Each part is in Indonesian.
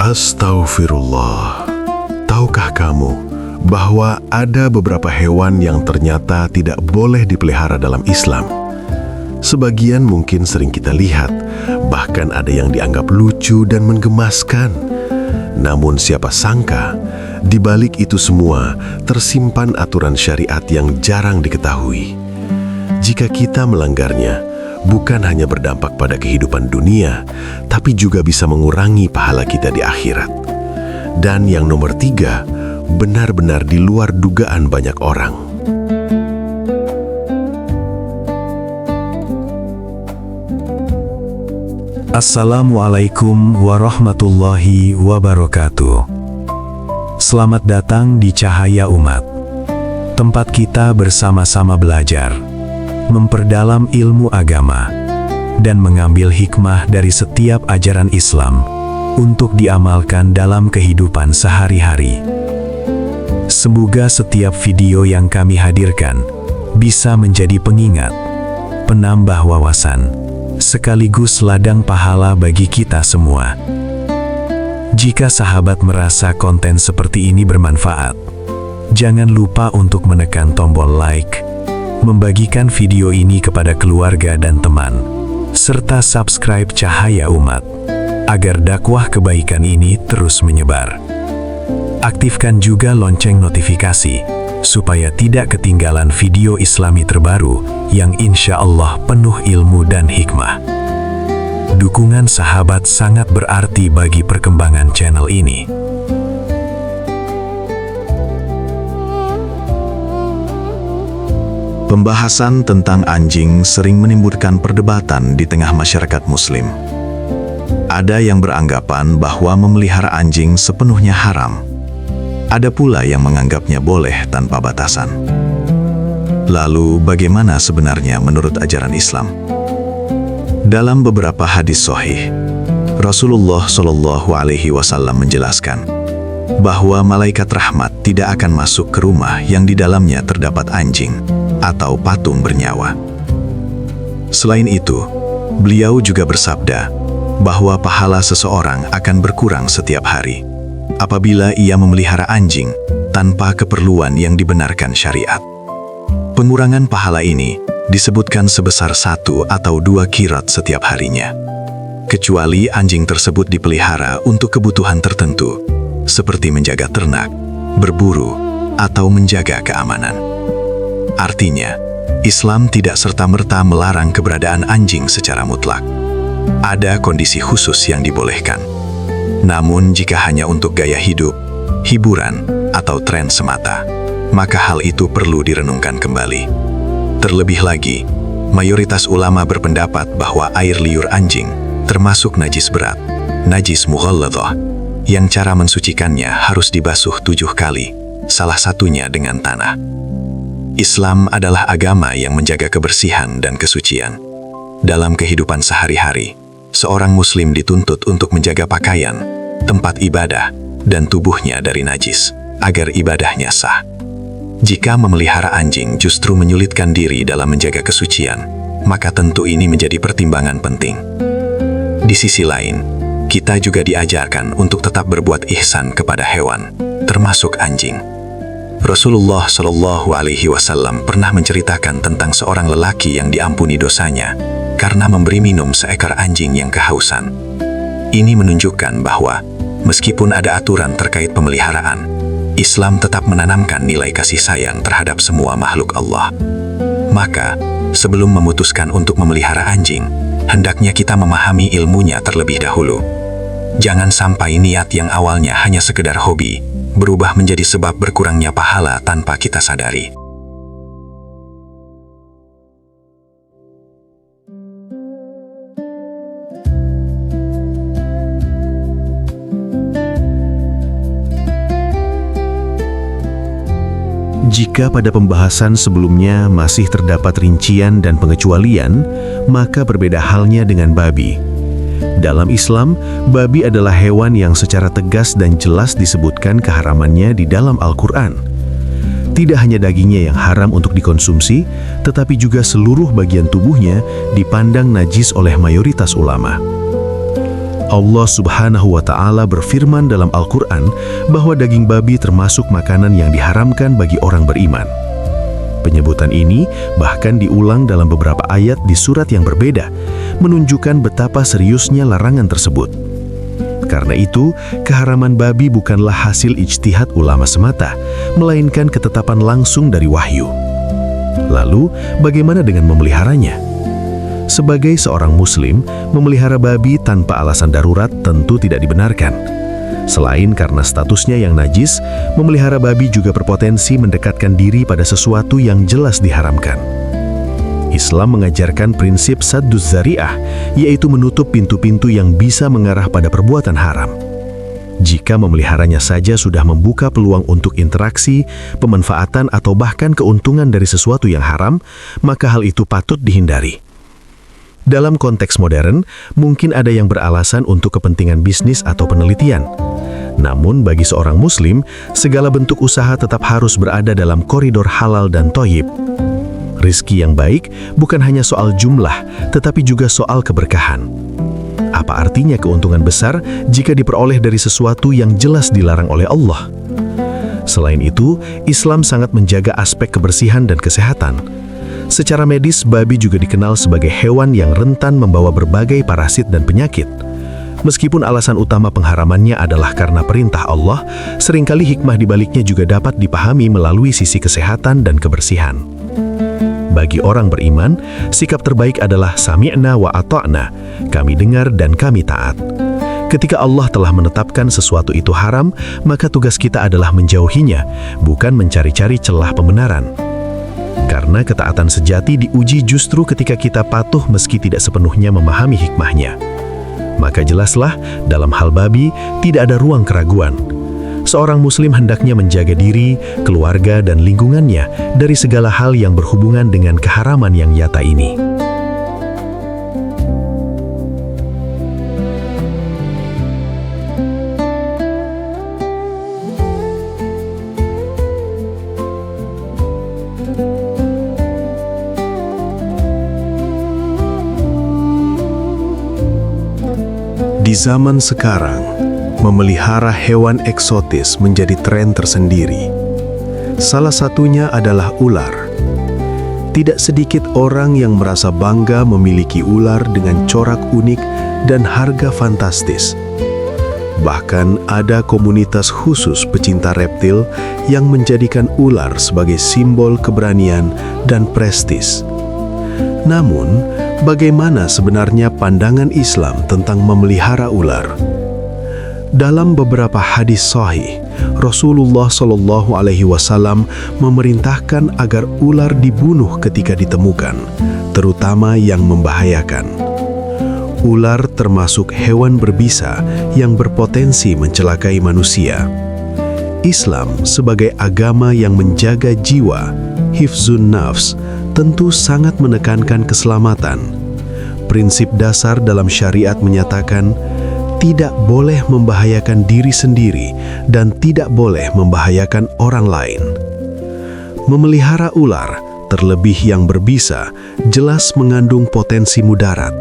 Astaghfirullah. Tahukah kamu bahwa ada beberapa hewan yang ternyata tidak boleh dipelihara dalam Islam? Sebagian mungkin sering kita lihat, bahkan ada yang dianggap lucu dan menggemaskan. Namun siapa sangka, di balik itu semua tersimpan aturan syariat yang jarang diketahui. Jika kita melanggarnya, bukan hanya berdampak pada kehidupan dunia, tapi juga bisa mengurangi pahala kita di akhirat. Dan yang nomor 3, benar-benar di luar dugaan banyak orang. Assalamualaikum warahmatullahi wabarakatuh. Selamat datang di Cahaya Umat, tempat kita bersama-sama belajar, memperdalam ilmu agama, dan mengambil hikmah dari setiap ajaran Islam untuk diamalkan dalam kehidupan sehari-hari. Semoga setiap video yang kami hadirkan bisa menjadi pengingat, penambah wawasan, sekaligus ladang pahala bagi kita semua. Jika sahabat merasa konten seperti ini bermanfaat, jangan lupa untuk menekan tombol like, membagikan video ini kepada keluarga dan teman, serta subscribe Cahaya Umat, agar dakwah kebaikan ini terus menyebar. Aktifkan juga lonceng notifikasi, supaya tidak ketinggalan video Islami terbaru yang insya Allah penuh ilmu dan hikmah. Dukungan sahabat sangat berarti bagi perkembangan channel ini. Pembahasan tentang anjing sering menimbulkan perdebatan di tengah masyarakat Muslim. Ada yang beranggapan bahwa memelihara anjing sepenuhnya haram. Ada pula yang menganggapnya boleh tanpa batasan. Lalu, bagaimana sebenarnya menurut ajaran Islam? Dalam beberapa hadis sahih, Rasulullah Shallallahu Alaihi Wasallam menjelaskan bahwa malaikat rahmat tidak akan masuk ke rumah yang di dalamnya terdapat anjing atau patung bernyawa. Selain itu, beliau juga bersabda bahwa pahala seseorang akan berkurang setiap hari apabila ia memelihara anjing tanpa keperluan yang dibenarkan syariat. Pengurangan pahala ini disebutkan sebesar 1 atau 2 qirat setiap harinya, kecuali anjing tersebut dipelihara untuk kebutuhan tertentu, seperti menjaga ternak, berburu, atau menjaga keamanan. Artinya, Islam tidak serta-merta melarang keberadaan anjing secara mutlak. Ada kondisi khusus yang dibolehkan. Namun jika hanya untuk gaya hidup, hiburan, atau tren semata, maka hal itu perlu direnungkan kembali. Terlebih lagi, mayoritas ulama berpendapat bahwa air liur anjing termasuk najis berat, najis mughalladhah, yang cara mensucikannya harus dibasuh 7 kali, salah satunya dengan tanah. Islam adalah agama yang menjaga kebersihan dan kesucian. Dalam kehidupan sehari-hari, seorang muslim dituntut untuk menjaga pakaian, tempat ibadah, dan tubuhnya dari najis, agar ibadahnya sah. Jika memelihara anjing justru menyulitkan diri dalam menjaga kesucian, maka tentu ini menjadi pertimbangan penting. Di sisi lain, kita juga diajarkan untuk tetap berbuat ihsan kepada hewan, termasuk anjing. Rasulullah Shallallahu Alaihi Wasallam pernah menceritakan tentang seorang lelaki yang diampuni dosanya karena memberi minum seekor anjing yang kehausan. Ini menunjukkan bahwa meskipun ada aturan terkait pemeliharaan, Islam tetap menanamkan nilai kasih sayang terhadap semua makhluk Allah. Maka, sebelum memutuskan untuk memelihara anjing, hendaknya kita memahami ilmunya terlebih dahulu. Jangan sampai niat yang awalnya hanya sekedar hobi berubah menjadi sebab berkurangnya pahala tanpa kita sadari. Jika pada pembahasan sebelumnya masih terdapat rincian dan pengecualian, maka berbeda halnya dengan babi. Dalam Islam, babi adalah hewan yang secara tegas dan jelas disebutkan keharamannya di dalam Al-Quran. Tidak hanya dagingnya yang haram untuk dikonsumsi, tetapi juga seluruh bagian tubuhnya dipandang najis oleh mayoritas ulama. Allah Subhanahu wa Ta'ala berfirman dalam Al-Quran bahwa daging babi termasuk makanan yang diharamkan bagi orang beriman. Penyebutan ini bahkan diulang dalam beberapa ayat di surat yang berbeda, menunjukkan betapa seriusnya larangan tersebut. Karena itu, keharaman babi bukanlah hasil ijtihad ulama semata, melainkan ketetapan langsung dari wahyu. Lalu, bagaimana dengan memeliharanya? Sebagai seorang muslim, memelihara babi tanpa alasan darurat tentu tidak dibenarkan. Selain karena statusnya yang najis, memelihara babi juga berpotensi mendekatkan diri pada sesuatu yang jelas diharamkan. Islam mengajarkan prinsip sadduz zari'ah, yaitu menutup pintu-pintu yang bisa mengarah pada perbuatan haram. Jika memeliharanya saja sudah membuka peluang untuk interaksi, pemanfaatan atau bahkan keuntungan dari sesuatu yang haram, maka hal itu patut dihindari. Dalam konteks modern, mungkin ada yang beralasan untuk kepentingan bisnis atau penelitian. Namun bagi seorang muslim, segala bentuk usaha tetap harus berada dalam koridor halal dan thayyib. Rizki yang baik bukan hanya soal jumlah, tetapi juga soal keberkahan. Apa artinya keuntungan besar jika diperoleh dari sesuatu yang jelas dilarang oleh Allah? Selain itu, Islam sangat menjaga aspek kebersihan dan kesehatan. Secara medis, babi juga dikenal sebagai hewan yang rentan membawa berbagai parasit dan penyakit. Meskipun alasan utama pengharamannya adalah karena perintah Allah, seringkali hikmah di baliknya juga dapat dipahami melalui sisi kesehatan dan kebersihan. Bagi orang beriman, sikap terbaik adalah sami'na wa ata'na, kami dengar dan kami taat. Ketika Allah telah menetapkan sesuatu itu haram, maka tugas kita adalah menjauhinya, bukan mencari-cari celah pembenaran. Karena ketaatan sejati diuji justru ketika kita patuh meski tidak sepenuhnya memahami hikmahnya. Maka jelaslah, dalam hal babi, tidak ada ruang keraguan. Seorang muslim hendaknya menjaga diri, keluarga, dan lingkungannya dari segala hal yang berhubungan dengan keharaman yang nyata ini. Di zaman sekarang, memelihara hewan eksotis menjadi tren tersendiri. Salah satunya adalah ular. Tidak sedikit orang yang merasa bangga memiliki ular dengan corak unik dan harga fantastis. Bahkan ada komunitas khusus pecinta reptil yang menjadikan ular sebagai simbol keberanian dan prestis. Namun, bagaimana sebenarnya pandangan Islam tentang memelihara ular? Dalam beberapa hadis sahih, Rasulullah SAW memerintahkan agar ular dibunuh ketika ditemukan, terutama yang membahayakan. Ular termasuk hewan berbisa yang berpotensi mencelakai manusia. Islam sebagai agama yang menjaga jiwa, hifzun nafs, tentu sangat menekankan keselamatan. Prinsip dasar dalam syariat menyatakan tidak boleh membahayakan diri sendiri dan tidak boleh membahayakan orang lain. Memelihara ular, terlebih yang berbisa, jelas mengandung potensi mudarat.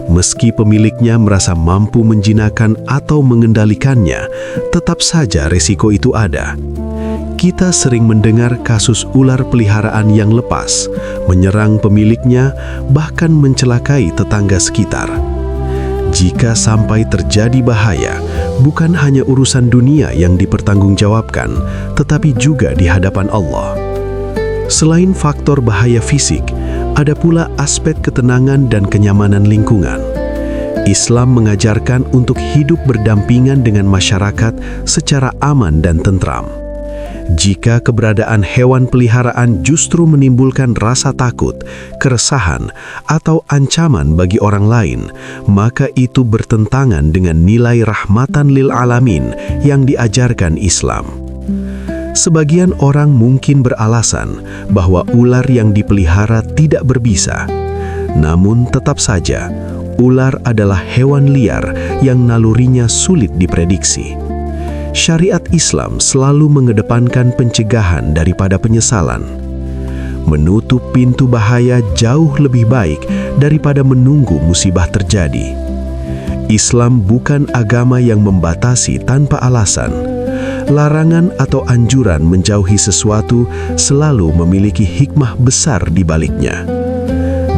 Meski pemiliknya merasa mampu menjinakkan atau mengendalikannya, tetap saja risiko itu ada. Kita sering mendengar kasus ular peliharaan yang lepas, menyerang pemiliknya, bahkan mencelakai tetangga sekitar. Jika sampai terjadi bahaya, bukan hanya urusan dunia yang dipertanggungjawabkan, tetapi juga di hadapan Allah. Selain faktor bahaya fisik, ada pula aspek ketenangan dan kenyamanan lingkungan. Islam mengajarkan untuk hidup berdampingan dengan masyarakat secara aman dan tentram. Jika keberadaan hewan peliharaan justru menimbulkan rasa takut, keresahan, atau ancaman bagi orang lain, maka itu bertentangan dengan nilai rahmatan lil alamin yang diajarkan Islam. Sebagian orang mungkin beralasan bahwa ular yang dipelihara tidak berbisa. Namun tetap saja, ular adalah hewan liar yang nalurinya sulit diprediksi. Syariat Islam selalu mengedepankan pencegahan daripada penyesalan. Menutup pintu bahaya jauh lebih baik daripada menunggu musibah terjadi. Islam bukan agama yang membatasi tanpa alasan. Larangan atau anjuran menjauhi sesuatu selalu memiliki hikmah besar di baliknya.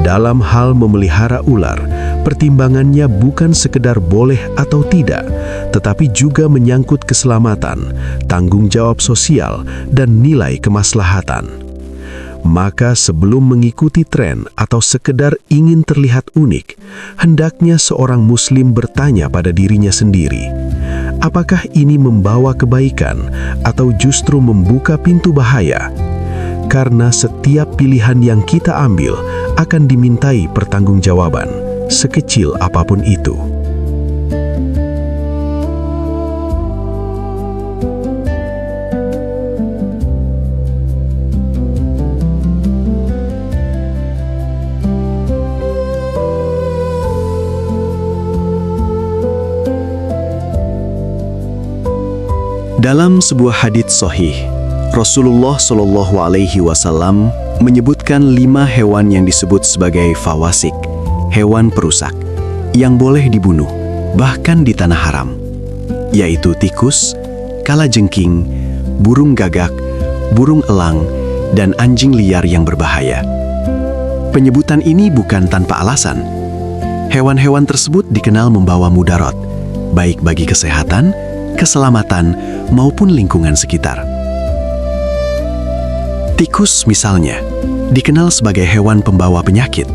Dalam hal memelihara ular, pertimbangannya bukan sekedar boleh atau tidak, tetapi juga menyangkut keselamatan, tanggung jawab sosial, dan nilai kemaslahatan. Maka sebelum mengikuti tren atau sekedar ingin terlihat unik, hendaknya seorang muslim bertanya pada dirinya sendiri, apakah ini membawa kebaikan atau justru membuka pintu bahaya? Karena setiap pilihan yang kita ambil akan dimintai pertanggungjawaban, sekecil apapun itu. Dalam sebuah hadits sahih, Rasulullah Shallallahu Alaihi Wasallam menyebutkan 5 hewan yang disebut sebagai fawasik, hewan perusak, yang boleh dibunuh, bahkan di tanah haram, yaitu tikus, kalajengking, burung gagak, burung elang, dan anjing liar yang berbahaya. Penyebutan ini bukan tanpa alasan. Hewan-hewan tersebut dikenal membawa mudarat, baik bagi kesehatan, keselamatan, maupun lingkungan sekitar. Tikus misalnya, dikenal sebagai hewan pembawa penyakit.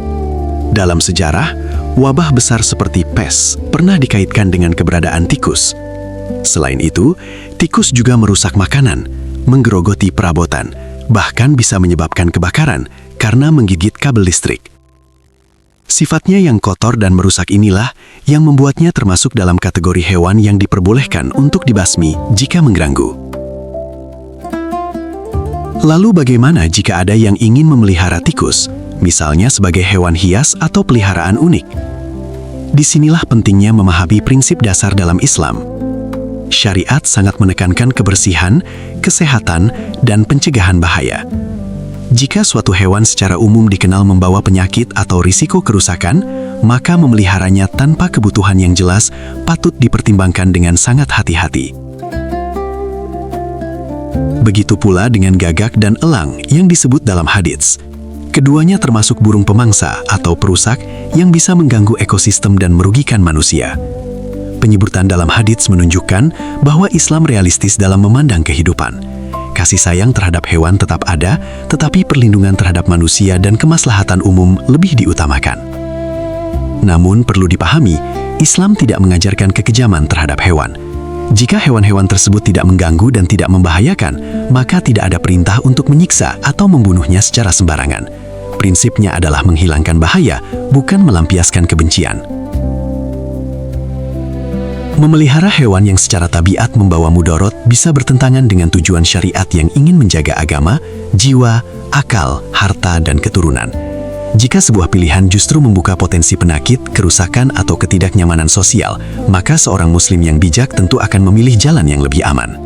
Dalam sejarah, wabah besar seperti pes pernah dikaitkan dengan keberadaan tikus. Selain itu, tikus juga merusak makanan, menggerogoti perabotan, bahkan bisa menyebabkan kebakaran karena menggigit kabel listrik. Sifatnya yang kotor dan merusak inilah yang membuatnya termasuk dalam kategori hewan yang diperbolehkan untuk dibasmi jika mengganggu. Lalu bagaimana jika ada yang ingin memelihara tikus, misalnya sebagai hewan hias atau peliharaan unik? Disinilah pentingnya memahami prinsip dasar dalam Islam. Syariat sangat menekankan kebersihan, kesehatan, dan pencegahan bahaya. Jika suatu hewan secara umum dikenal membawa penyakit atau risiko kerusakan, maka memeliharanya tanpa kebutuhan yang jelas patut dipertimbangkan dengan sangat hati-hati. Begitu pula dengan gagak dan elang yang disebut dalam hadits. Keduanya termasuk burung pemangsa atau perusak yang bisa mengganggu ekosistem dan merugikan manusia. Penyebutan dalam hadits menunjukkan bahwa Islam realistis dalam memandang kehidupan. Kasih sayang terhadap hewan tetap ada, tetapi perlindungan terhadap manusia dan kemaslahatan umum lebih diutamakan. Namun perlu dipahami, Islam tidak mengajarkan kekejaman terhadap hewan. Jika hewan-hewan tersebut tidak mengganggu dan tidak membahayakan, maka tidak ada perintah untuk menyiksa atau membunuhnya secara sembarangan. Prinsipnya adalah menghilangkan bahaya, bukan melampiaskan kebencian. Memelihara hewan yang secara tabiat membawa mudarat bisa bertentangan dengan tujuan syariat yang ingin menjaga agama, jiwa, akal, harta, dan keturunan. Jika sebuah pilihan justru membuka potensi penyakit, kerusakan, atau ketidaknyamanan sosial, maka seorang muslim yang bijak tentu akan memilih jalan yang lebih aman.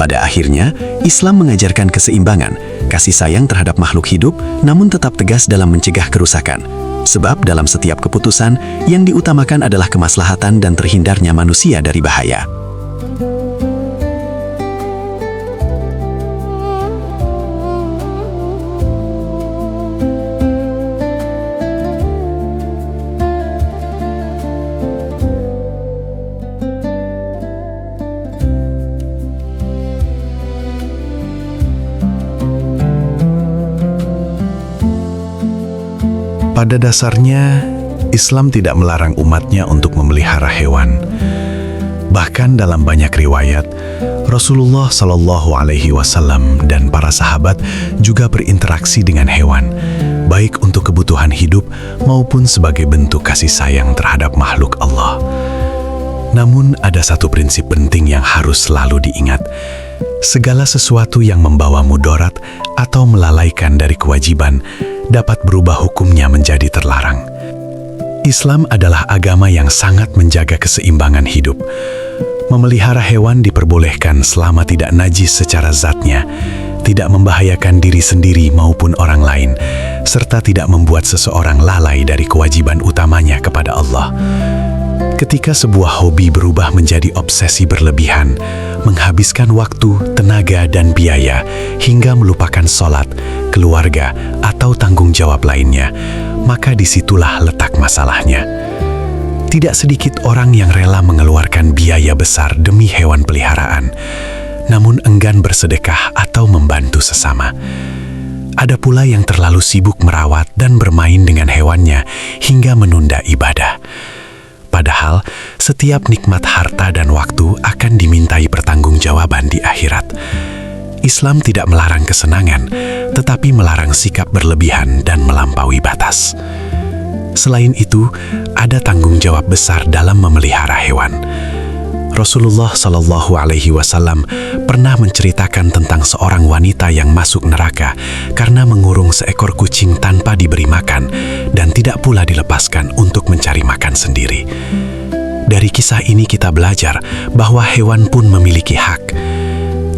Pada akhirnya, Islam mengajarkan keseimbangan, kasih sayang terhadap makhluk hidup, namun tetap tegas dalam mencegah kerusakan. Sebab dalam setiap keputusan, yang diutamakan adalah kemaslahatan dan terhindarnya manusia dari bahaya. Pada dasarnya, Islam tidak melarang umatnya untuk memelihara hewan. Bahkan dalam banyak riwayat, Rasulullah Shallallahu Alaihi Wasallam dan para sahabat juga berinteraksi dengan hewan, baik untuk kebutuhan hidup maupun sebagai bentuk kasih sayang terhadap makhluk Allah. Namun ada satu prinsip penting yang harus selalu diingat. Segala sesuatu yang membawa mudarat atau melalaikan dari kewajiban dapat berubah hukumnya menjadi terlarang. Islam adalah agama yang sangat menjaga keseimbangan hidup. Memelihara hewan diperbolehkan selama tidak najis secara zatnya, tidak membahayakan diri sendiri maupun orang lain, serta tidak membuat seseorang lalai dari kewajiban utamanya kepada Allah. Ketika sebuah hobi berubah menjadi obsesi berlebihan, menghabiskan waktu, tenaga, dan biaya, hingga melupakan sholat, keluarga, atau tanggung jawab lainnya, maka disitulah letak masalahnya. Tidak sedikit orang yang rela mengeluarkan biaya besar demi hewan peliharaan, namun enggan bersedekah atau membantu sesama. Ada pula yang terlalu sibuk merawat dan bermain dengan hewannya hingga menunda ibadah. Padahal, setiap nikmat harta dan waktu akan dimintai pertanggungjawaban di akhirat. Islam tidak melarang kesenangan, tetapi melarang sikap berlebihan dan melampaui batas. Selain itu, ada tanggung jawab besar dalam memelihara hewan. Rasulullah Shallallahu Alaihi Wasallam pernah menceritakan tentang seorang wanita yang masuk neraka karena mengurung seekor kucing tanpa diberi makan dan tidak pula dilepaskan untuk mencari makan sendiri. Dari kisah ini kita belajar bahwa hewan pun memiliki hak.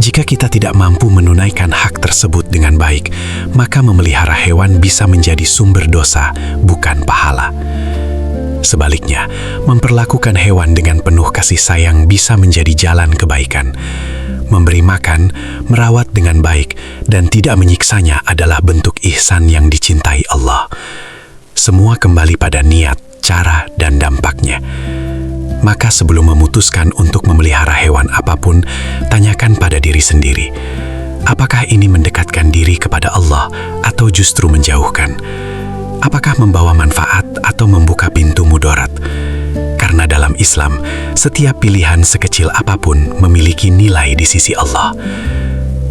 Jika kita tidak mampu menunaikan hak tersebut dengan baik, maka memelihara hewan bisa menjadi sumber dosa, bukan pahala. Sebaliknya, memperlakukan hewan dengan penuh kasih sayang bisa menjadi jalan kebaikan. Memberi makan, merawat dengan baik, dan tidak menyiksanya adalah bentuk ihsan yang dicintai Allah. Semua kembali pada niat, cara, dan dampaknya. Maka sebelum memutuskan untuk memelihara hewan apapun, tanyakan pada diri sendiri, apakah ini mendekatkan diri kepada Allah atau justru menjauhkan? Apakah membawa manfaat atau membuka pintu mudarat? Karena dalam Islam, setiap pilihan sekecil apapun memiliki nilai di sisi Allah.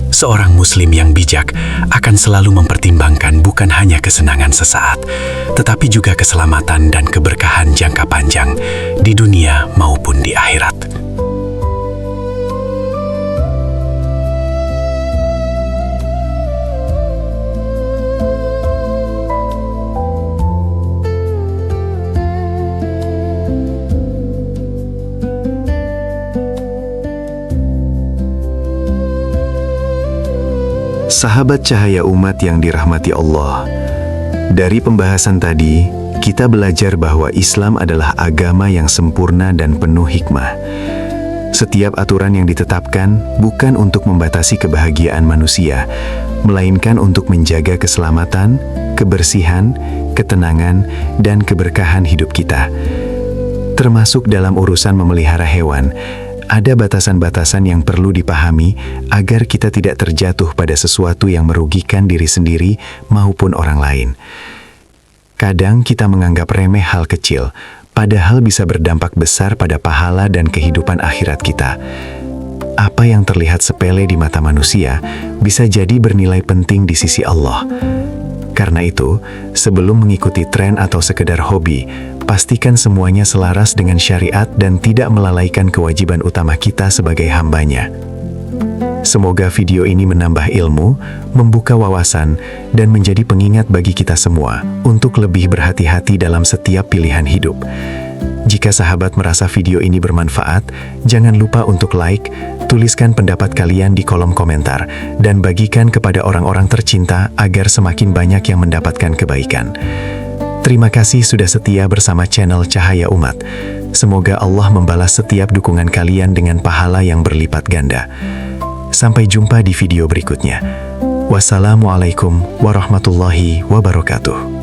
Seorang muslim yang bijak akan selalu mempertimbangkan bukan hanya kesenangan sesaat, tetapi juga keselamatan dan keberkahan jangka panjang di dunia maupun di akhirat. Sahabat cahaya umat yang dirahmati Allah, dari pembahasan tadi, kita belajar bahwa Islam adalah agama yang sempurna dan penuh hikmah. Setiap aturan yang ditetapkan bukan untuk membatasi kebahagiaan manusia, melainkan untuk menjaga keselamatan, kebersihan, ketenangan, dan keberkahan hidup kita. Termasuk dalam urusan memelihara hewan, ada batasan-batasan yang perlu dipahami agar kita tidak terjatuh pada sesuatu yang merugikan diri sendiri maupun orang lain. Kadang kita menganggap remeh hal kecil, padahal bisa berdampak besar pada pahala dan kehidupan akhirat kita. Apa yang terlihat sepele di mata manusia bisa jadi bernilai penting di sisi Allah. Karena itu, sebelum mengikuti tren atau sekedar hobi, pastikan semuanya selaras dengan syariat dan tidak melalaikan kewajiban utama kita sebagai hambanya. Semoga video ini menambah ilmu, membuka wawasan, dan menjadi pengingat bagi kita semua untuk lebih berhati-hati dalam setiap pilihan hidup. Jika sahabat merasa video ini bermanfaat, jangan lupa untuk like, tuliskan pendapat kalian di kolom komentar, dan bagikan kepada orang-orang tercinta agar semakin banyak yang mendapatkan kebaikan. Terima kasih sudah setia bersama channel Cahaya Umat. Semoga Allah membalas setiap dukungan kalian dengan pahala yang berlipat ganda. Sampai jumpa di video berikutnya. Wassalamualaikum warahmatullahi wabarakatuh.